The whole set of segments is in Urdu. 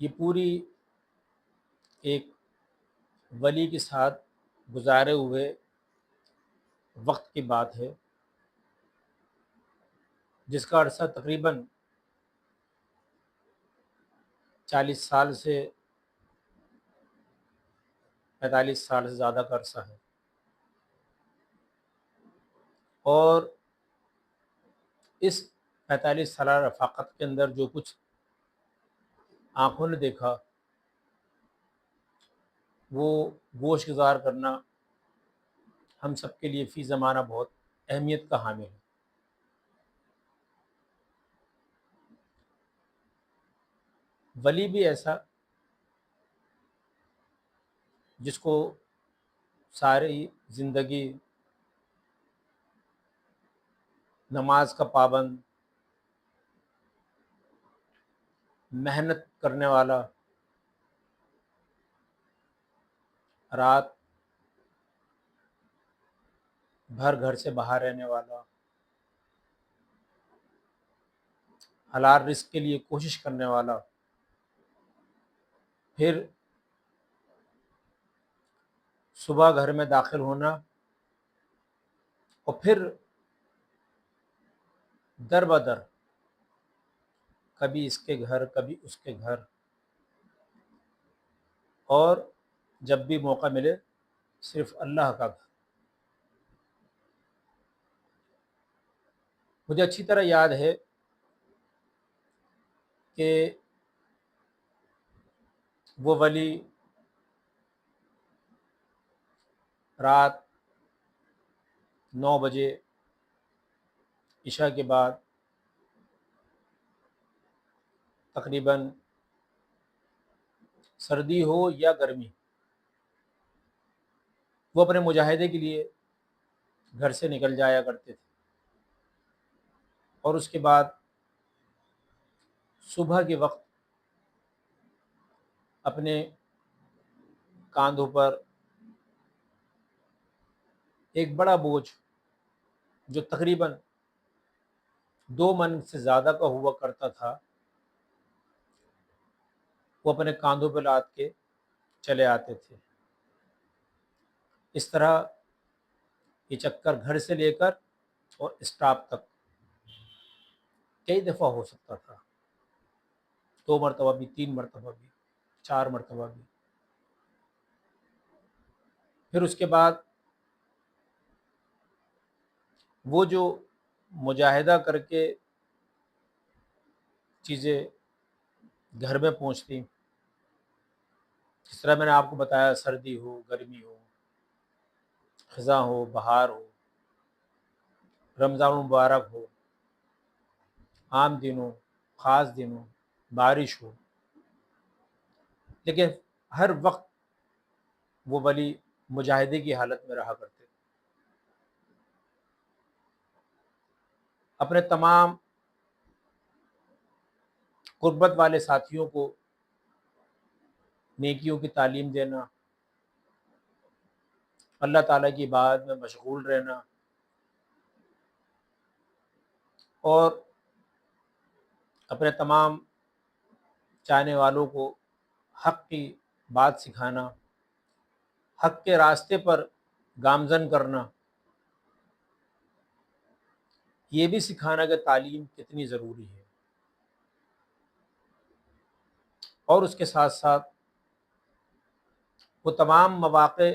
یہ پوری ایک ولی کے ساتھ گزارے ہوئے وقت کی بات ہے، جس کا عرصہ تقریباً 40 سال سے 45 سال سے زیادہ کا عرصہ ہے۔ اور اس 45 سالہ رفاقت کے اندر جو کچھ آنکھوں نے دیکھا، وہ گوش گزار کرنا ہم سب کے لیے فی زمانہ بہت اہمیت کا حامل ہے۔ ولی بھی ایسا جس کو ساری زندگی نماز کا پابند، محنت کرنے والا، رات بھر گھر سے باہر رہنے والا، حلال رزق کے لیے کوشش کرنے والا، پھر صبح گھر میں داخل ہونا اور پھر در بدر کبھی اس کے گھر کبھی اس کے گھر، اور جب بھی موقع ملے صرف اللہ کا گھر۔ مجھے اچھی طرح یاد ہے کہ وہ ولی رات 9 بجے عشاء کے بعد تقریباً سردی ہو یا گرمی، وہ اپنے مجاہدے کے لیے گھر سے نکل جایا کرتے تھے، اور اس کے بعد صبح کے وقت اپنے کاندھوں پر ایک بڑا بوجھ جو تقریباً 2 من سے زیادہ کا ہوا کرتا تھا، وہ اپنے کاندھوں پہ لاد کے چلے آتے تھے۔ اس طرح یہ چکر گھر سے لے کر اور اسٹاپ تک کئی دفعہ ہو سکتا تھا، 2 مرتبہ بھی، 3 مرتبہ بھی، 4 مرتبہ بھی۔ پھر اس کے بعد وہ جو مجاہدہ کر کے چیزیں گھر میں پہنچتی، جس طرح میں نے آپ کو بتایا، سردی ہو، گرمی ہو، خزاں ہو، بہار ہو، رمضان المبارک ہو، عام دنوں، خاص دنوں، بارش ہو، لیکن ہر وقت وہ ولی مجاہدے کی حالت میں رہا کرتے، اپنے تمام قربت والے ساتھیوں کو نیکیوں کی تعلیم دینا، اللہ تعالیٰ کی عبادت میں مشغول رہنا، اور اپنے تمام چاہنے والوں کو حق کی بات سکھانا، حق کے راستے پر گامزن کرنا، یہ بھی سکھانا کہ تعلیم کتنی ضروری ہے، اور اس کے ساتھ ساتھ وہ تمام مواقع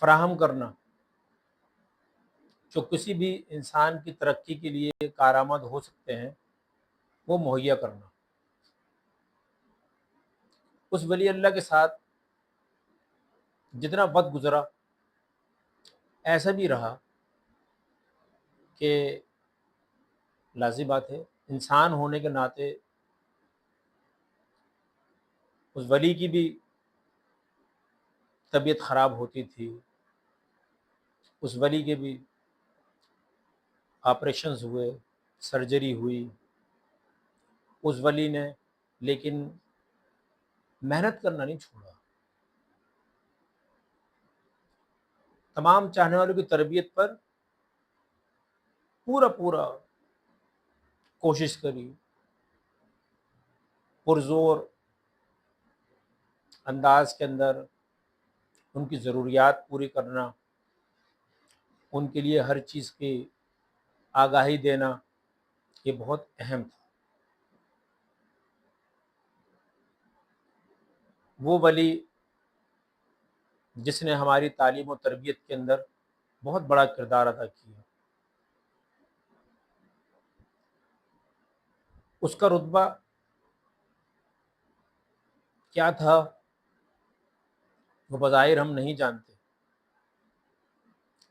فراہم کرنا جو کسی بھی انسان کی ترقی کے لیے کارآمد ہو سکتے ہیں، وہ مہیا کرنا۔ اس ولی اللہ کے ساتھ جتنا وقت گزرا، ایسا بھی رہا کہ لازم بات ہے، انسان ہونے کے ناطے اس ولی کی بھی طبیعت خراب ہوتی تھی، اس ولی کے بھی آپریشنز ہوئے، سرجری ہوئی، اس ولی نے لیکن محنت کرنا نہیں چھوڑا، تمام چاہنے والوں کی تربیت پر پورا پورا کوشش کری، پرزور انداز کے اندر ان کی ضروریات پوری کرنا، ان کے لیے ہر چیز کی آگاہی دینا، یہ بہت اہم تھا۔ وہ ولی جس نے ہماری تعلیم و تربیت کے اندر بہت بڑا کردار ادا کیا، اس کا رتبہ کیا تھا وہ بظاہر ہم نہیں جانتے،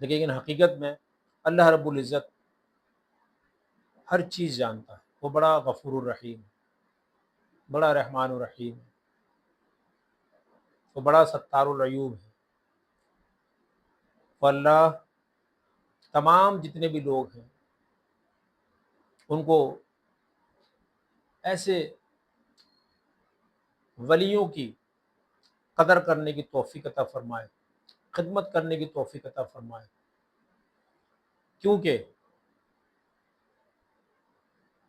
لیکن حقیقت میں اللہ رب العزت ہر چیز جانتا ہے۔ وہ بڑا غفور الرحیم، بڑا رحمان الرحیم، وہ بڑا ستار العیوب ہے۔ وہ اللہ تمام جتنے بھی لوگ ہیں ان کو ایسے ولیوں کی قدر کرنے کی توفیق عطا فرمائے، خدمت کرنے کی توفیق عطا فرمائے، کیونکہ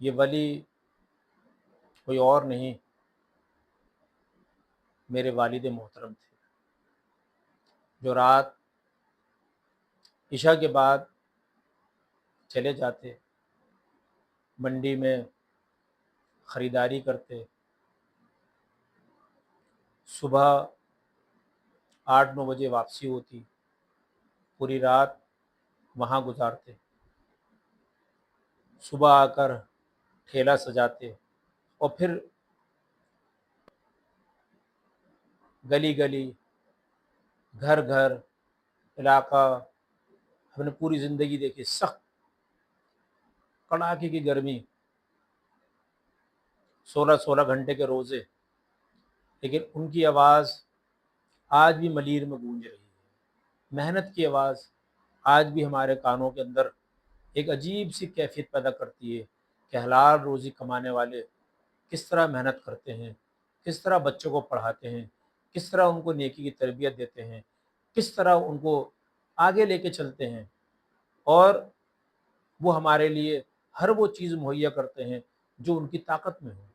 یہ ولی کوئی اور نہیں، میرے والد محترم تھے، جو رات عشاء کے بعد چلے جاتے، منڈی میں خریداری کرتے، صبح 8-9 بجے واپسی ہوتی، پوری رات وہاں گزارتے، صبح آ کر ٹھیلا سجاتے اور پھر گلی گلی، گھر گھر، علاقہ، ہم نے پوری زندگی دیکھی، سخت کڑاکے کی گرمی، 16 گھنٹے کے روزے، لیکن ان کی آواز آج بھی ملیر میں گونج رہی ہے۔ محنت کی آواز آج بھی ہمارے کانوں کے اندر ایک عجیب سی کیفیت پیدا کرتی ہے کہ حلال روزی کمانے والے کس طرح محنت کرتے ہیں، کس طرح بچوں کو پڑھاتے ہیں، کس طرح ان کو نیکی کی تربیت دیتے ہیں، کس طرح ان کو آگے لے کے چلتے ہیں، اور وہ ہمارے لیے ہر وہ چیز مہیا کرتے ہیں جو ان کی طاقت میں ہو۔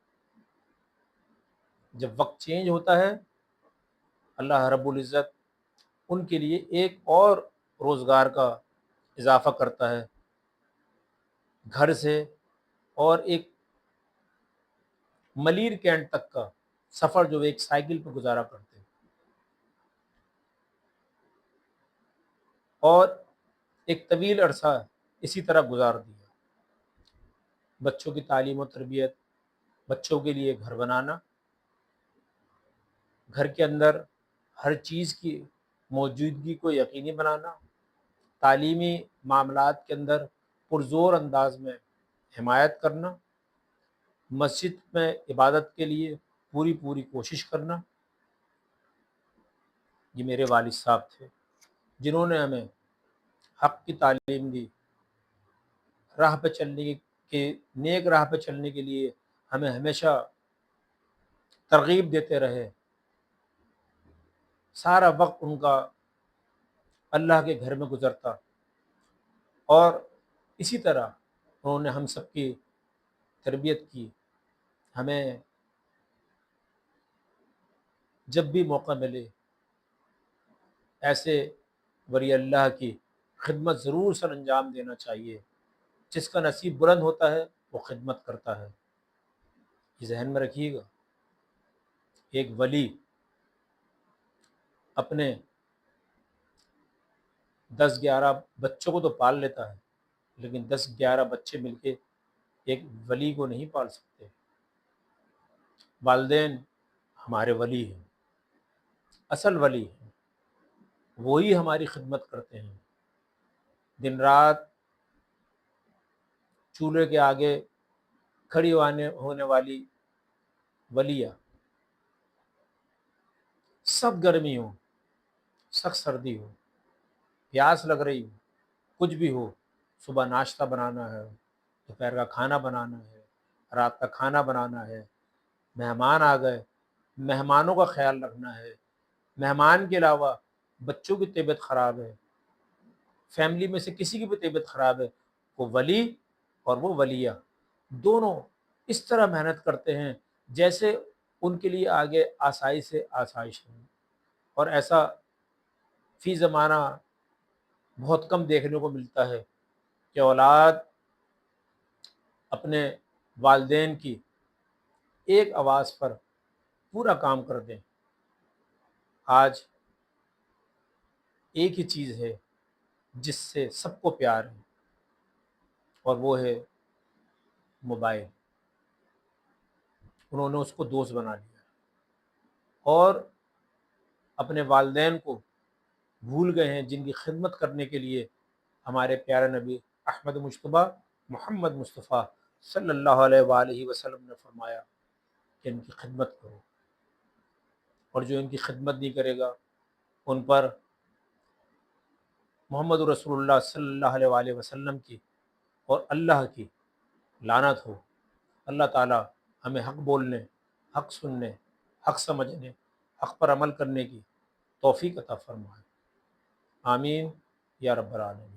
جب وقت چینج ہوتا ہے، اللہ رب العزت ان کے لیے ایک اور روزگار کا اضافہ کرتا ہے، گھر سے اور ایک ملیر کینٹ تک کا سفر جو ایک سائیکل پہ گزارا کرتے ہیں، اور ایک طویل عرصہ اسی طرح گزار دیا۔ بچوں کی تعلیم و تربیت، بچوں کے لیے گھر بنانا، گھر کے اندر ہر چیز کی موجودگی کو یقینی بنانا، تعلیمی معاملات کے اندر پرزور انداز میں حمایت کرنا، مسجد میں عبادت کے لیے پوری کوشش کرنا۔ یہ میرے والد صاحب تھے جنہوں نے ہمیں حق کی تعلیم دی، راہ پہ چلنے کے نیک راہ پہ چلنے کے لیے ہمیں ہمیشہ ترغیب دیتے رہے۔ سارا وقت ان کا اللہ کے گھر میں گزرتا، اور اسی طرح انہوں نے ہم سب کی تربیت کی۔ ہمیں جب بھی موقع ملے ایسے ولی اللہ کی خدمت ضرور سر انجام دینا چاہیے۔ جس کا نصیب بلند ہوتا ہے وہ خدمت کرتا ہے، یہ ذہن میں رکھیے گا۔ ایک ولی اپنے 10-11 بچوں کو تو پال لیتا ہے، لیکن 10-11 بچے مل کے ایک ولی کو نہیں پال سکتے۔ والدین ہمارے ولی ہیں، اصل ولی ہیں، وہی ہماری خدمت کرتے ہیں۔ دن رات چولہے کے آگے کھڑی ہونے والی ولیہ، سخت گرمی ہو، سخت سردی ہو، پیاس لگ رہی ہو، کچھ بھی ہو، صبح ناشتہ بنانا ہے، دوپہر کا کھانا بنانا ہے، رات کا کھانا بنانا ہے، مہمان آ گئے، مہمانوں کا خیال رکھنا ہے، مہمان کے علاوہ بچوں کی طبیعت خراب ہے، فیملی میں سے کسی کی بھی طبیعت خراب ہے، وہ ولی اور وہ ولیہ دونوں اس طرح محنت کرتے ہیں جیسے ان کے لیے آگے آسائش سے آسائش ہے، اور ایسا فی زمانہ بہت کم دیکھنے کو ملتا ہے کہ اولاد اپنے والدین کی ایک آواز پر پورا کام کر دیں۔ آج ایک ہی چیز ہے جس سے سب کو پیار ہے، اور وہ ہے موبائل۔ انہوں نے اس کو دوست بنا لیا اور اپنے والدین کو بھول گئے ہیں، جن کی خدمت کرنے کے لیے ہمارے پیارے نبی احمد مجتبیٰ محمد مصطفیٰ صلی اللہ علیہ وآلہ وسلم نے فرمایا کہ ان کی خدمت کرو، اور جو ان کی خدمت نہیں کرے گا ان پر محمد رسول اللہ صلی اللہ علیہ وآلہ وسلم کی اور اللہ کی لعنت ہو۔ اللہ تعالی ہمیں حق بولنے، حق سننے، حق سمجھنے، حق پر عمل کرنے کی توفیق عطا فرمائے۔ آمین یا رب العالمین۔